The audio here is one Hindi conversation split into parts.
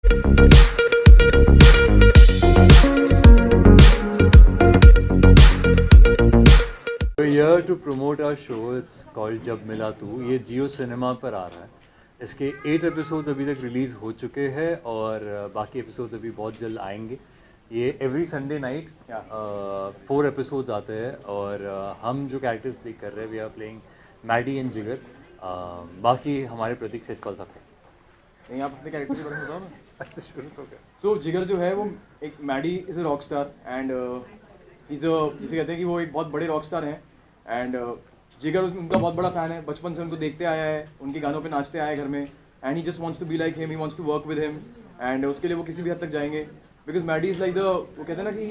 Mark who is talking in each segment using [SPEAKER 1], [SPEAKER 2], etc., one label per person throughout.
[SPEAKER 1] We're here to promote our show. It's called जब मिला तू. ये जियो सिनेमा पर आ रहा है. इसके 8 एपिसोड्स अभी तक रिलीज़ हो चुके हैं और बाकी एपिसोड्स अभी बहुत जल्द आएंगे. ये एवरी संडे नाइट 4 एपिसोड्स आते हैं और हम जो कैरेक्टर्स प्ले कर रहे हैं we are playing Maddy and Jigar. बाकी हमारे प्रतीक से कॉल सकते हैं.
[SPEAKER 2] नहीं, आप अपने कैरेक्टर के बारे में बताओ ना.
[SPEAKER 1] अच्छा शुरू तो क्या.
[SPEAKER 2] सो जिगर जो है वो एक Maddy is a rock star and जिसे कहते हैं कि वो एक बहुत बड़े रॉक स्टार हैं एंड जिगर उनका बहुत बड़ा फ़ैन है. बचपन से उनको देखते आया है, उनके गानों पे नाचते आया है घर में and he just wants to be like him, he wants to work with him and उसके लिए वो किसी भी हद तक जाएंगे because Maddy is like the वो कहते हैं ना कि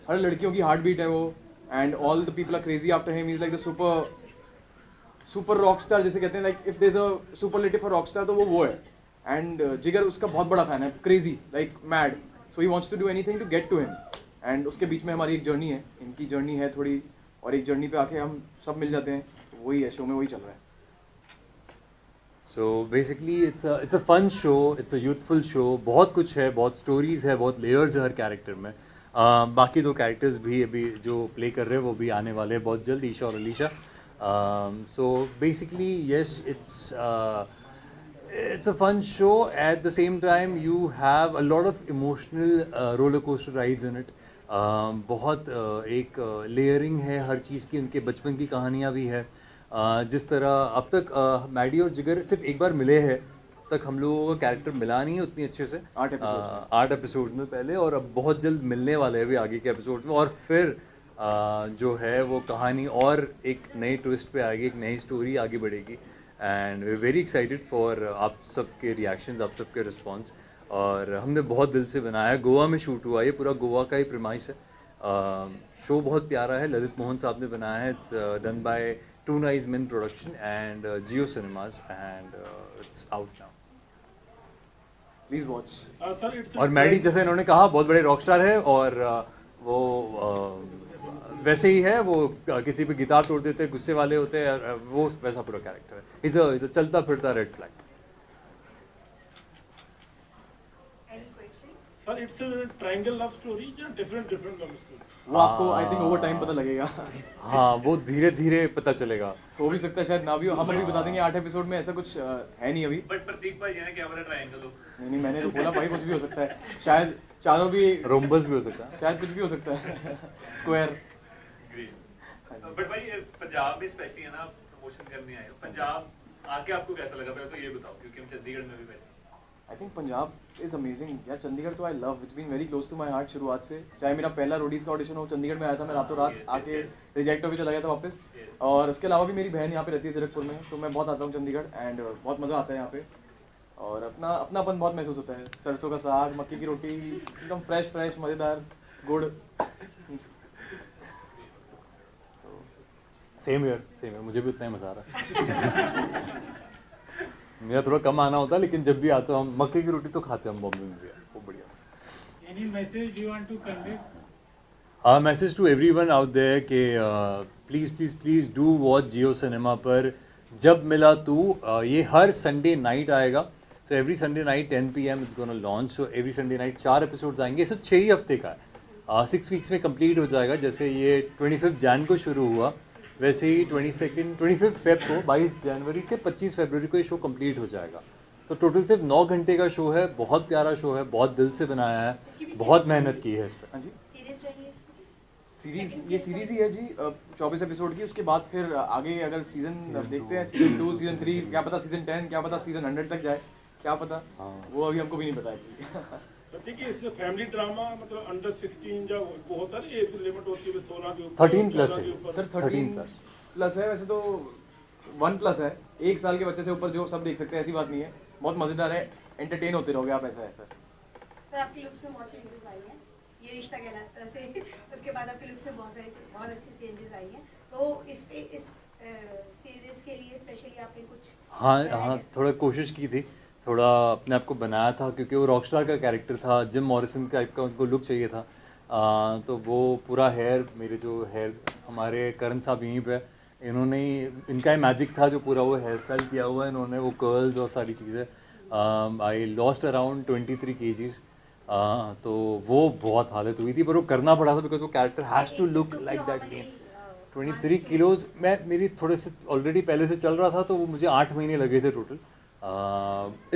[SPEAKER 2] हर लड़कियों की हार्ट बीट है वो and all the people are crazy after him. Is like the super rock star जिसे कहते हैं. Like if there is a superlative for rock star तो वो है एंड जिगर उसका बहुत बड़ा फ़ैन है, crazy like mad. So he wants to do anything to get to him and उसके बीच में हमारी एक जर्नी है, इनकी जर्नी है थोड़ी और एक जर्नी पे आके हम सब मिल जाते हैं. वही है, शो में वही चल रहा है.
[SPEAKER 1] So basically it's a fun show, it's a youthful show. बहुत कुछ है, बहुत स्टोरीज है, बहुत लेयर्स है हर कैरेक्टर में. बाकी 2 कैरेक्टर्स भी अभी जो प्ले कर रहे हैं वो भी आने वाले हैं बहुत जल्द, ईशा और Alisha. So basically yes, it's a fun show. At the same time you have a lot of emotional roller coaster rides in it. बहुत एक लेयरिंग है हर चीज़ की. उनके बचपन की कहानियाँ भी है. जिस तरह अब तक मैडी और जिगर सिर्फ एक बार मिले हैं, अब तक हम लोगों का कैरेक्टर मिला नहीं है उतनी अच्छे से. 8 एपिसोड में पहले और अब बहुत जल्द मिलने वाले हैं अभी आगे के एपिसोड में. और फिर जो है वो कहानी और एक नए ट्विस्ट पे आएगी, एक नई स्टोरी आगे बढ़ेगी and we very excited for आप सबके रिएक्शंस, आप सबके रिस्पॉन्स. और हमने बहुत दिल से बनाया. गोवा में शूट हुआ, ये पूरा गोवा का ही प्रीमाइस है. शो बहुत प्यारा है, ललित मोहन साहब ने बनाया है. It's done by Two Nice Men Production and Jio Cinemas and it's out now.
[SPEAKER 2] Please watch.
[SPEAKER 1] और मैडी जैसे इन्होंने कहा बहुत बड़े रॉक स्टार है और वो वैसे ही है. वो किसी पे गिटार तोड़ देते हैं, गुस्से वाले होते हैं, वो वैसा पूरा कैरेक्टर है. इज अ चलता फिरता red flag.
[SPEAKER 3] Sir, it's a triangle love story या different love story?
[SPEAKER 2] वो आपको आई थिंक ओवर टाइम पता लगेगा.
[SPEAKER 1] हाँ, वो धीरे धीरे पता चलेगा.
[SPEAKER 2] हो भी सकता है शायद ना भी हो. हम अभी बता देंगे 8 एपिसोड में, ऐसा कुछ है नहीं अभी.
[SPEAKER 3] बट प्रतीक भाई ने क्या बोला ट्रायंगल हो?
[SPEAKER 2] नहीं, मैंने तो बोला भाई कुछ भी हो सकता है. शायद चारों भी
[SPEAKER 1] रोम्बस भी हो सकता है,
[SPEAKER 2] शायद कुछ भी हो सकता है. स्क्वायर.
[SPEAKER 3] बट भाई पंजाब में स्पेशली है ना, प्रमोशन करने आए हो. पंजाब आके आपको कैसा लगा, पहले तो ये बताओ क्योंकि हम चंडीगढ़ में भी बैठे.
[SPEAKER 2] I think Punjab is amazing यार. चंडीगढ़ तो I love, it's been very close to my heart शुरुआत से. चाहे मेरा पहला रोडीज़ का ऑडिशन हो, चंडीगढ़ में आया था. मैं रातों रात आके रिजेक्ट होकर चला गया था वापस. और उसके अलावा भी मेरी बहन यहाँ पे रहती है जीरकपुर में, तो मैं बहुत आता हूँ चंडीगढ़ एंड बहुत मज़ा आता है यहाँ पे. और अपनापन बहुत महसूस होता है. सरसों का साग, मक्की की रोटी, एकदम फ्रेश मज़ेदार, गुड़.
[SPEAKER 1] सेम ईयर मुझे भी उतना ही मजा आ रहा है. मेरा थोड़ा कम आना होता है लेकिन जब भी आता हूँ हम मक्के की रोटी तो खाते हैं हम बॉम्बे में भी. वो बढ़िया.
[SPEAKER 3] Any message you want to convey?
[SPEAKER 1] Message to everyone out there कि please do watch Jio cinema पर जब मिला तू. ये हर संडे नाइट आएगा. So every Sunday night 10 PM it's gonna launch. So every Sunday night 4 episodes आएंगे. सिर्फ 6 ही हफ्ते का है. 6 वीक्स में कंप्लीट हो जाएगा. जैसे ये 25 जैन को शुरू हुआ वैसे ही 25 फेब को 22 जनवरी से 25 फरवरी को ये शो कंप्लीट हो जाएगा. तो टोटल सिर्फ 9 घंटे का शो है. बहुत प्यारा शो है, बहुत दिल से बनाया है, बहुत मेहनत की है इस पर.
[SPEAKER 2] हाँ जी, सीरीज ये सीरीज ही है जी. 24 एपिसोड की. उसके बाद फिर आगे अगर सीजन देखते हैं, सीजन 2, सीजन 3, क्या पता सीजन 10, क्या पता सीजन 100 तक जाए, क्या पता. वो अभी हमको भी नहीं पता है.
[SPEAKER 3] देखिए इसमें फैमिली ड्रामा मतलब अंडर 16 जब वो होता है एज लिमिट होती है 16 के ऊपर.
[SPEAKER 1] 13 प्लस है
[SPEAKER 2] सर. 13 प्लस है वैसे तो. 1 प्लस है. 1 साल के बच्चे से ऊपर जो सब देख सकते हैं, ऐसी बात नहीं है. बहुत मज़ेदार है, एंटरटेन होते रहोगे आप. ऐसा है
[SPEAKER 4] सर. आपकी लुक्स में बहुत चेंजेस आई हैं. ये रिश्ता कहलाता से उसके बाद आपकी लुक्स में बहुत अच्छी चेंजेस आई हैं. तो इस सीरीज के लिए स्पेशली आपने कुछ
[SPEAKER 1] हाँ थोड़ा कोशिश की थी, थोड़ा अपने आप को बनाया था क्योंकि वो रॉकस्टार का कैरेक्टर था. जिम मॉरिसन टाइप का उनको लुक चाहिए था. तो वो पूरा हेयर, मेरे जो हेयर हमारे करण साहब यहीं पे इन्होंने ही, इनका ही मैजिक था जो पूरा वो हेयर स्टाइल किया हुआ है इन्होंने, वो कर्ल्स और सारी चीज़ें. I lost around 23 kgs. तो वो बहुत हालत हुई थी, पर वो करना पड़ा था बिकॉज वो character has to look like that game. 23 kilos. मैं मेरी थोड़े से ऑलरेडी पहले से चल रहा था, तो वो मुझे 8 महीने लगे थे टोटल.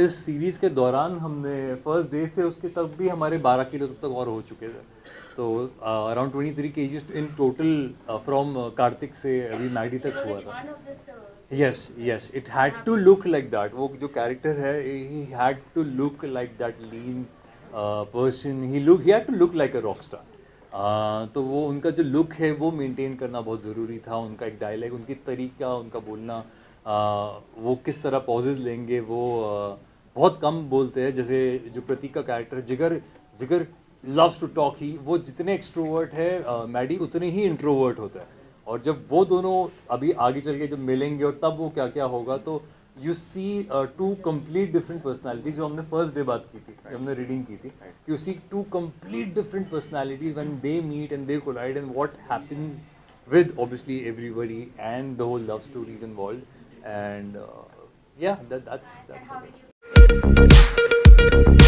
[SPEAKER 1] इस सीरीज़ के दौरान हमने फर्स्ट डे से उसके तक भी हमारे 12 किलो तक और हो चुके थे. तो around 23 kgs in total from Kartik से अभी मैडी तक हुआ था. Yes yes, it had to look like that. वो जो कैरेक्टर है, he had to look like that lean person. He had to look like a rock star. तो वो उनका जो लुक है वो मेंटेन करना बहुत ज़रूरी था. उनका एक डायलॉग, उनकी तरीका, उनका बोलना, वो किस तरह पॉजेज लेंगे, वो बहुत कम बोलते हैं. जैसे जो प्रतीक का कैरेक्टर जिगर लव्स टू टॉक. ही वो जितने एक्सट्रोवर्ट है, मैडी उतने ही इंट्रोवर्ट होता है. और जब वो दोनों अभी आगे चल के जब मिलेंगे और तब वो क्या क्या होगा, तो you see two complete different personalities. जो हमने फर्स्ट डे बात की थी, हमने रीडिंग की थी, you see two complete different personalities when they meet and they collide, and what happens with obviously everybody and the whole love stories involved. And yeah, that's
[SPEAKER 4] And how did you